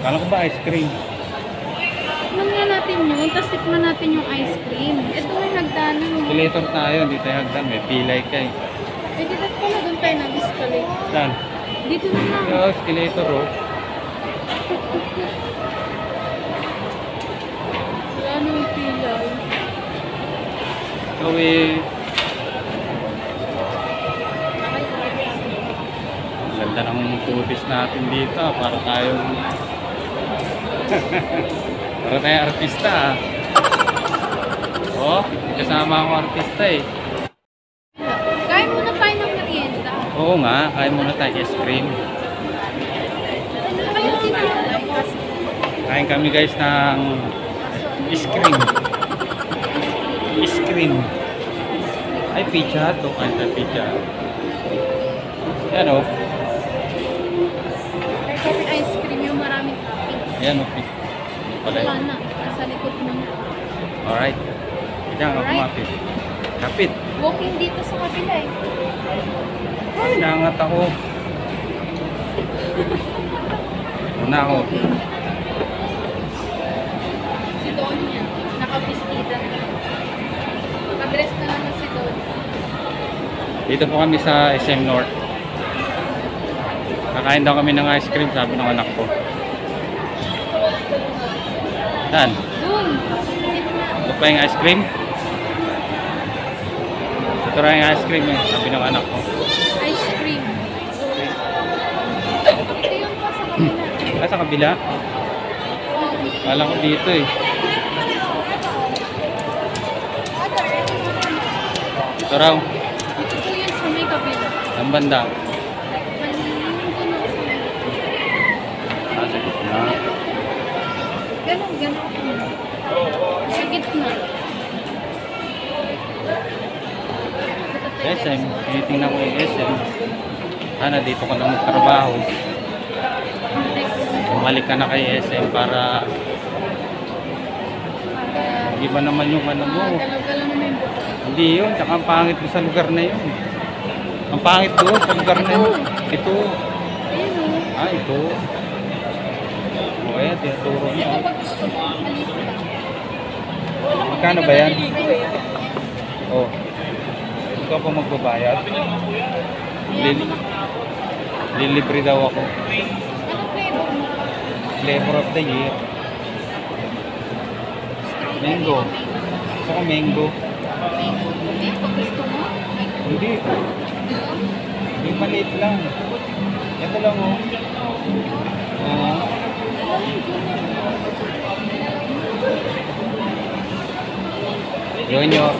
Kala ko ba ice cream? Tikman nga natin yun, tapos tikman natin yung ice cream. Ito may hagdanan. Escalator tayo, hindi tayo hagdan. May pilay ka eh. Eh, di ba't pala doon tayo nag-escalate? Saan? Dito na lang. Yung escalator oh. Wala nang pilay. So ganda ng tutis natin dito. Para tayong para tayong artista ah. Oh, kasama ako artista eh. Kain muna tayo ng merienda. Oo nga, kain muna tayo ice cream. Ano yung tinatay? Kain kami guys ng ice cream. Ice cream. Ay, pizza. Ito, kain tayo pizza. Yan o. Kaya kami ice cream yung maraming toppings. Ayan o, pizza. Wala na. Nasa likod na. Alright. Diyan ka kumapit. Kapit. Walking dito sa kabila eh. Ay, nangat ako. Una ako. Si Donya. Nakapistida. Nakadress na naman si Donya. Dito po kami sa SM North. Kakain daw kami ng ice cream, sabi ng anak ko. Saan? Doon. Ito pa yung ice cream? Ito rin yung ice cream eh, sabi ng anak ko. Ice cream. Ito yung pa sa kabila. Ah, sa kabila? Kala ko dito eh. Ito raw. Ito po yun sa may kabila. Ang banda. Malilimutan na sa Sa gitna. Ganon, ganon. Sa gitna. SM, tinitingnan ko yung SM. Sana dito ka lang magtrabaho. Bumalik ka na kay SM para iba naman yung ano mo. Galaw-galaw naman yung buto. Hindi yun, tsaka ang pangit mo sa lugar na yun. Ang pangit doon sa lugar na yun. Ito. Ayun o. Ah, ito. O kaya, tinuturo niya. Ito pag gusto mo, maliit lang. Magkano ba yan? Oh. Ito ako magbabayad. Lilibre daw ako. Anong flavor mo? Flavor of the year. Mango. Gusto ko mango. Mango. Hindi, pag gusto mo. Hindi. Yung maliit lang. Ito lang oh. Yun yun.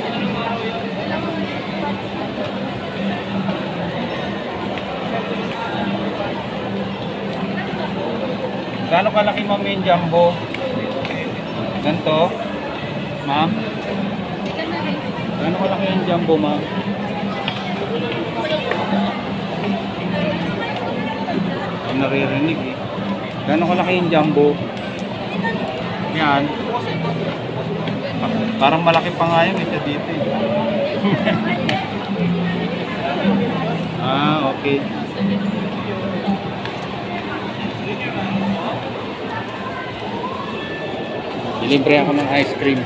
Gaano kalaki ma'am yung jumbo? Ganito? Ma'am? Ika na rin. Gaano kalaki yung jumbo ma'am? Ang naririnig eh. Gaano kalaki yung jumbo? Yan. Parang malaki pa nga yung isa dito eh. Ah, okay. Dilibre ako ng ice cream.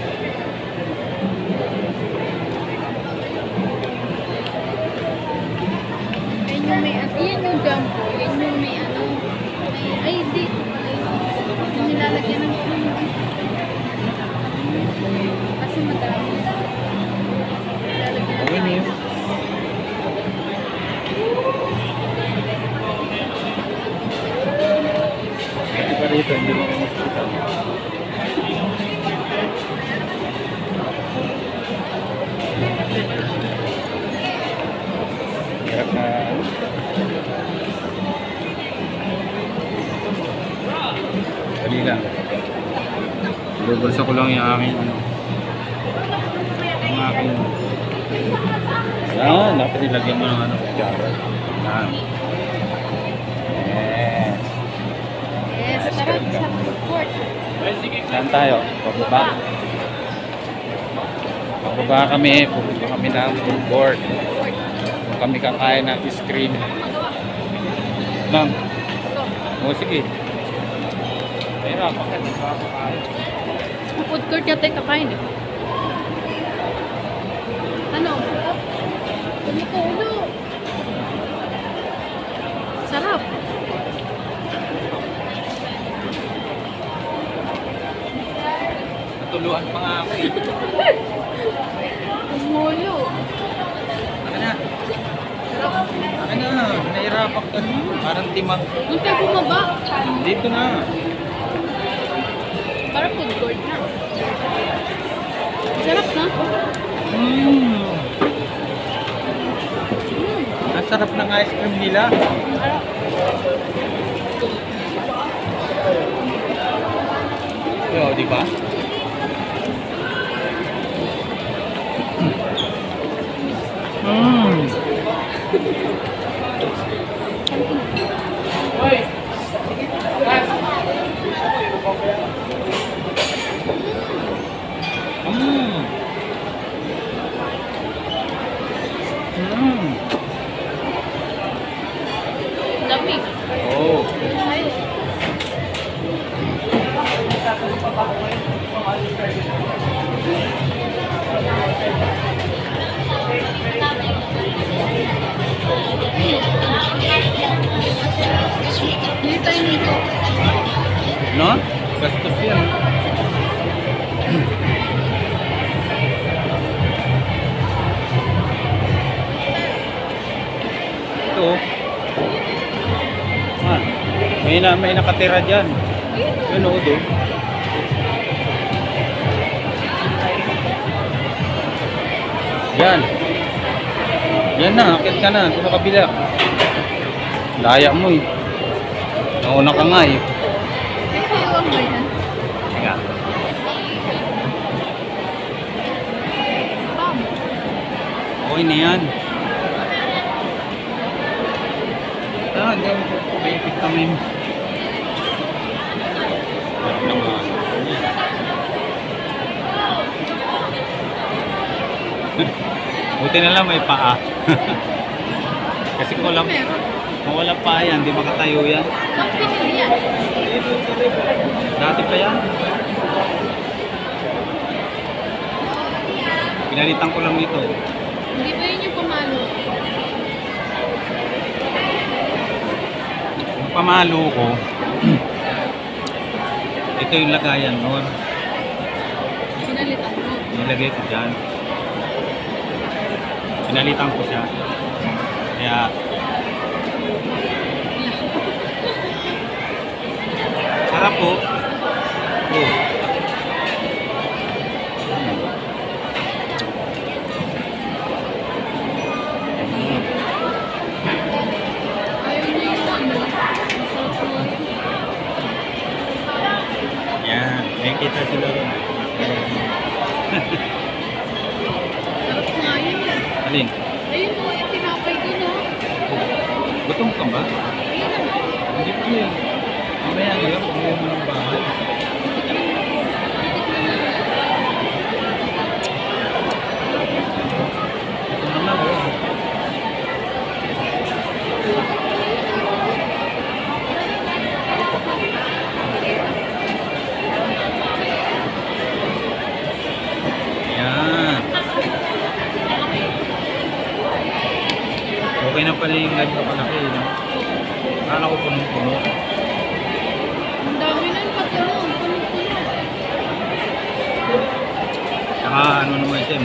Yan yung may ano. Yan yung jumbo. Yan yung may ano. May, ay, di. Yung nilalagyan ng kasi madami. Nilalagyan ng Okay na yun. Hindi pa rito, hindi mo makikita. Hirap na. Dali lang. Bubulsa ko lang yung aking ano. Yung aking. Ah, dapat nilagyan mo ng ano. Kutsara. Yan. Yes. Yes, tara sa food court. Saan tayo? Pababa. Pababa kami. Pupunta kami ng food court. Kami kakain ng ice cream. Ma'am. O sige. Nahirapan ka, di ba ako kaya? Sa food court yata yung kakain eh. Ano? Tumutulo. Sarap. Natuluan pa nga ako eh. Tumulo. Ano na? Sarap. Ano na? Nahirapan ka. Parang timang. Doon tayo bumaba. Dito na. Parang food court na. Sarap na. Ang sarap ng ice cream nila. Sarap. Yo, di ba? Lamig. Oh. Ayos. Hindi tayo nito. No? Gastos yan. Ito. Ah, may nakatira dyan. Yun o, doon. Yan. Yan na, akit ka na. Sa kabila. Laya mo eh. Nauna ka nga eh. Ito yung ba yan? Teka. Bam. Okay na yan. Hindi ako paipit kami. Buti na lang may paa. Kasi kung walang paa yan, di makatayo yan. Ang pinili yan. Dati pa yan. Pinalitan ko lang nito. Hindi ba yun yung pamalo? Yung pamalo ko, ito yung lagayan nun. Pinalitan mo. Nilagay ko dyan. Pinalitan ko siya. Kaya sarap po. Oh. Ayaw niya yung ano. Masarap mo. Yan. May kita sila rin. Sarap nga yun. Alin? Ayun mo, yung tinapay ko no. Gutom ka ba? Ayun na. Hindi po eh. Mamaya na lang. Pag mo ng bahay. Ito na lang. Oh. Yan. Okay na pala yung live na palaki. No? Akala ko punong-puno. Ang dami na yung patulo. Puno-puno. Saka ano naman siya,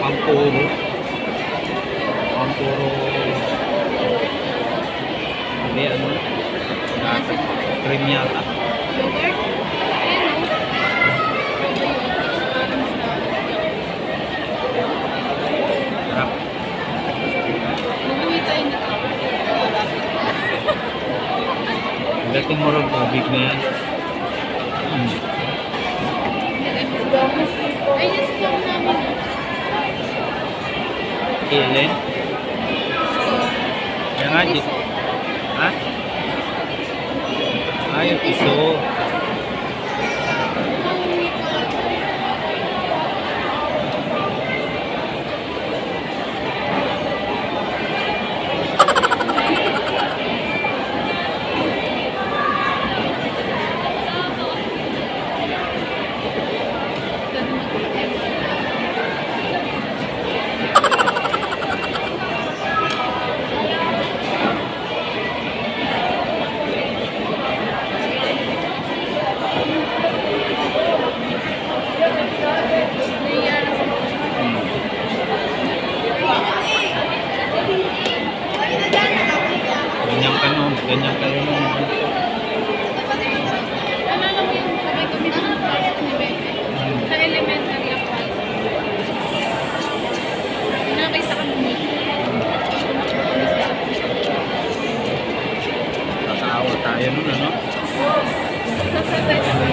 pampuro. Pampuro. Hindi, ano? Cream yata. Yogurt. Ayun no. Sarap. Mag-uwi tayo na. Dating mo rin tubig na yan. Ay, yes, lang namin. Kailan? Yan nga, Jit. Ha? Yung piso. Alala mo yung sabay kami ng class ni Bebe? Sa elementary ako. Nakakita kami dito. Tatawa tayo nun, ano? Sasabay kami.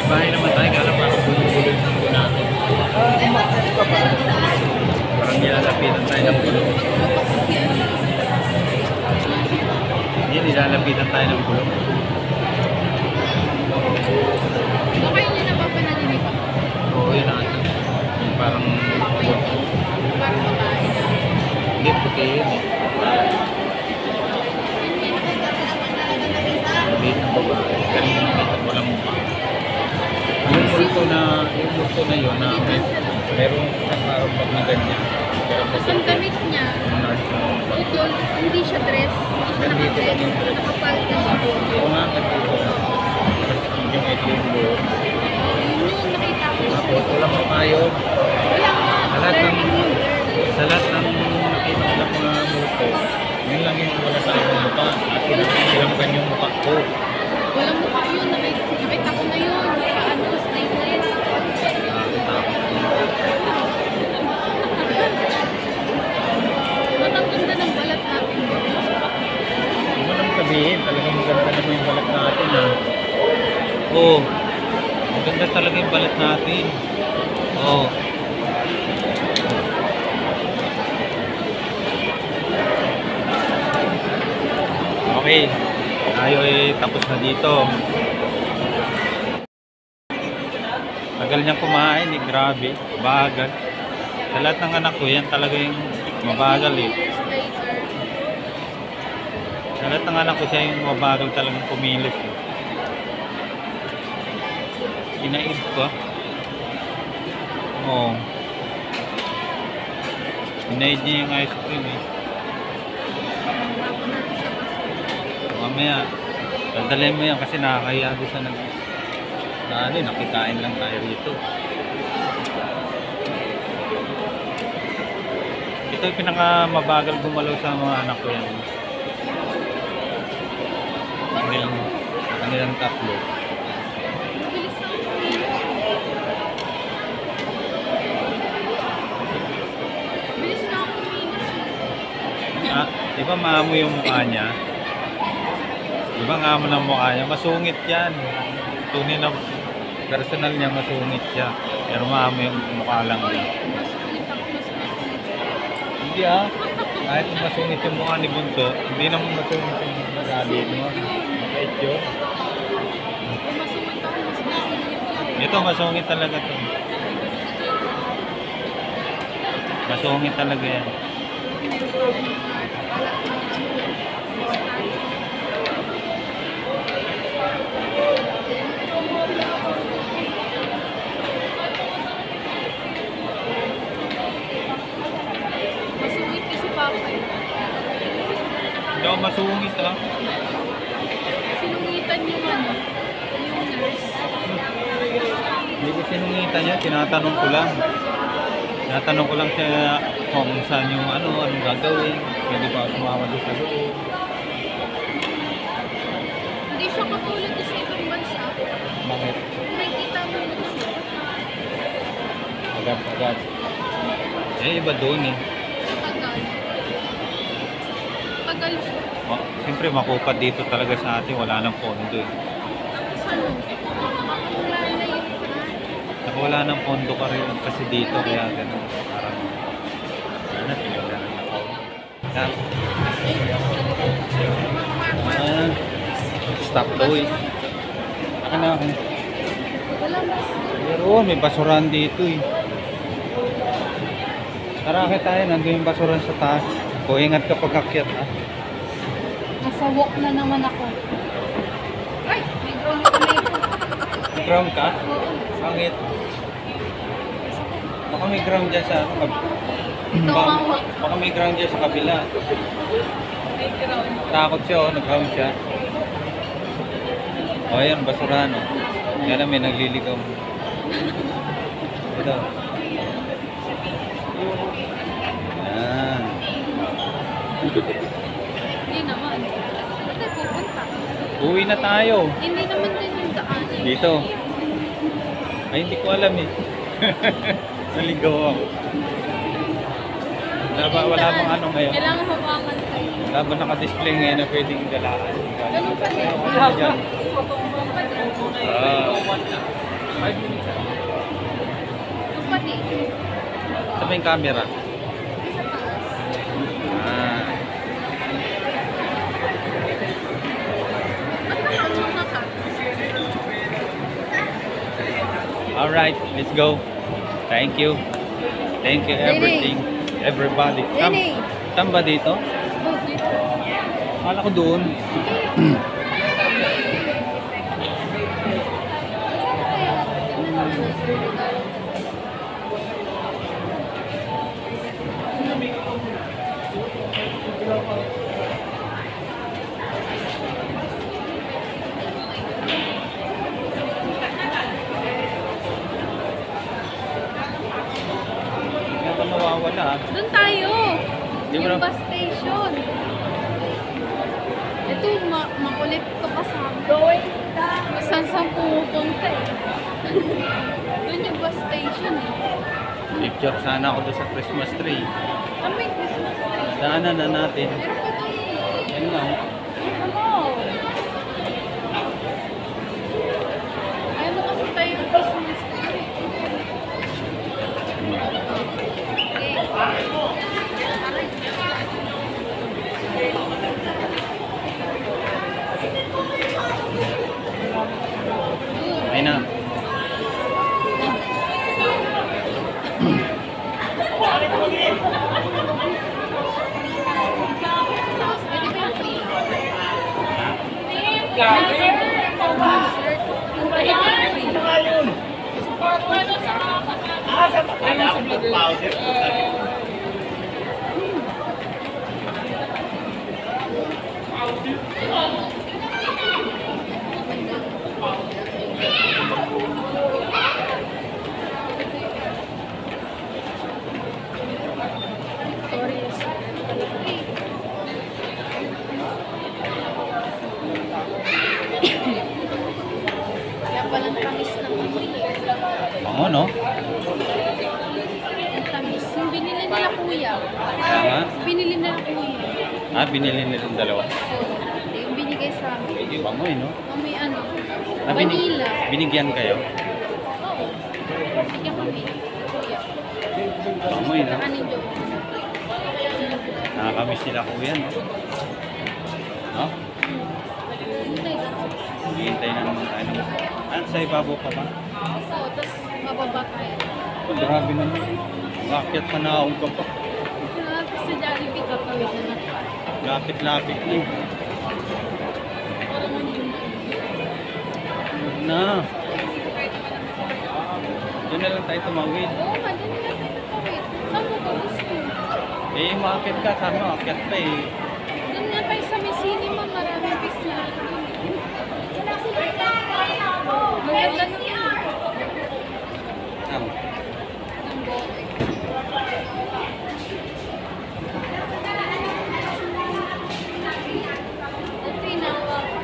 Ibahin naman tayo, kala parang bulo-bulo yung mundo natin. Parang nilalapitan tayo ng bulo. Hindi, nilalapitan tayo ng bulo. Baka yun yung napapanalinig ako. Oo, yun ata. Yung parang... Parang babae. Hindi, puti yun eh. Hindi ng babae. Pero yung nakita ko lang mukha. Yung multo na yun na meron isang parang pag na ganyan. Tapos ang damit niya, Yung nurse na... utol, hindi siya dress. Hindi siya nakadress. Nakapalta siya. Oo nga, nagtito na. Yung ito yung buo. Yun yung nakita ko. Tapos, wala mo tayo. Wala nga. Sa lahat ng... Learning yung girl. Sa lahat ng nakita ko ng mga multo, yun lang yung wala sa aking mukha. At sinampan yung mukha ko. Walang mukha yun. Nakita ko na yun. Paano, stainless. Ba't ang ganda ng balat natin doon? Hindi mo lang sabihin, talagang maganda naman yung balat natin ha. Oo. Maganda talaga yung balat natin. Oo. Okay. Tayo ay tapos na dito. Tagal niyang kumain eh, grabe. Bagal. Sa lahat ng anak ko, yan talaga yung mabagal eh. Later. Sa lahat ng anak ko, siya yung mabagal talagang kumilos eh. Kinaid ko. Oo. Kinaid niya yung ice cream eh. Mamaya, dadalhin mo yan kasi nakakahiya doon sa nakikain lang tayo rito. Ito yung pinakamabagal gumalaw sa mga anak ko yan. Kanilang tatlo. Bilis na ako kumilos. Ah, di ba maamoy yung mukha niya? Di ba nga mo ng mukha niya? Masungit yan. Tunay na personal niya, masungit siya. Pero maamoy yung mukha lang niya. Mas kulit ako, mas masulit. Hindi ah. Kahit masungit yung mukha ni Bunso, hindi naman masungit yung ugali mo. Mabait yun. Kung masungit ako, mas masulit yun. Ito, masungit talaga to. Masungit talaga yan. Masungit kasi papa eh. Hindi ako masungit ah. Sinungitan yung ano, yung nurse. Hindi ko sinungitan niya, tinatanong ko lang. Tinatanong ko lang siya kung saan yung anong gagawin. Pwede ba sumama doon sa loob. Hindi siya katulad sa ibang bansa. Bakit? Kung nakikita mo na siya, Agad-agad. Eh, iba doon eh. tagal. Tagal siya. Siyempre, makupad dito talaga sa atin. Wala nang pondo eh. Tapos ano, wala na yung Saka wala nang pondo ka rin kasi dito. Kaya gano'n. Parang, ano, tinagalan ako. Yan. Ah, stop daw eh. Saka na ako. wala na. Pero may basuran dito eh. Tara, akit tayo. Nandun yung basuran sa taas. O, ingat ka pag-akyat ha. Nasa walk na naman ako. Ay! May ground kami. Ground ka? Oo. Bakit? Baka may ground dyan sa... Ito ang walk. Baka may ground dyan sa kabila. May ground. Takot siya oh, nag-ground siya. O, ayan, basurahan oh. Yan na, may nagliligaw. Ito. Yan. Hindi naman. Uwi na tayo. Hindi naman din yung daan. Dito. Ay, hindi ko alam eh. Naligaw ako. Wala bang ano ngayon? Kailangan hawakan kayo. Wala ba naka-display ngayon na pwedeng dalaan? Ganun pa din. Yan. Ah. Ganun pa din. Saan ba yung camera? Ah. Alright, let's go. Thank you. Thank you everything. Everybody. Nene. Saan ba dito? Oh, dito. Akala ko doon. Hindi ka mawawala ah. Doon tayo. Di mo Yung na- bus station. Ito, makulit to kasama. Saan pumupunta eh. Doon yung bus station eh. Picture sana ako doon sa Christmas tree. Ano may Christmas tree? Daanan na natin. Meron pa doon. Yan lang. Ano? Ayaw mo kasi tayo yung Christmas tree. Ay na. Pwede ba yung free? Concert. Pwede ba yung free? Victoria's Kaya palang tamis ng amoy eh. Oo, no? Ang tamis. Yung binili nila kuya. Tama. Binili nila kuya. Ah, binili nilang dalawa. Hindi, yung binigay sa amin. Hindi ba mo eh, no? May ano, Ah, vanilla. binigyan kayo? Oo. Sige kami. Kuya. Bamoy, no? Saka ni Joe. Nakakamiss sila kuya, no? No? Hintay ka. Hihintay na naman tayo. Ah, sa ibabaw pa ba? Oo, tapos mababa tayo. Oh, grabe naman. Bakit pa naong ka pa? Tapos sa Jollibee kakawin na natin. Lapit-lapit na eh. Parang yun. Na. Doon na lang tayo tumawid. Oo, madali na tayo kakawin. Saan mo ba gusto? Eh, umakit ka. Sabi mo, akit pa eh. Doon nga tayo sa may cinema, marami pizza. Maganda naman. Ah. Ang bote. Ito yung nawa ko.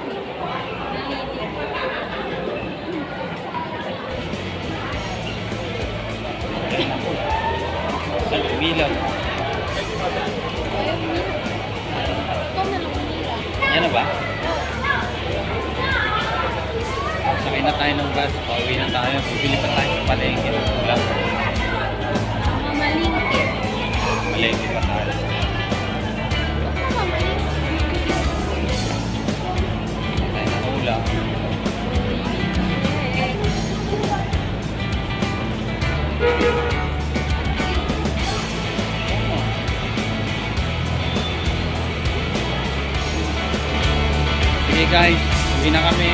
Sa bilang. Ayaw niya. Ikaw na lang nila. Yan na ba? Sakay na tayo ng bus. Pauwi na tayo. Bibili pa tayo sa palengke. Wala. Mamalingkit. Palengke pa tayo. Basta mamalingkit. Tayo na ula. Sige guys, uwi na kami.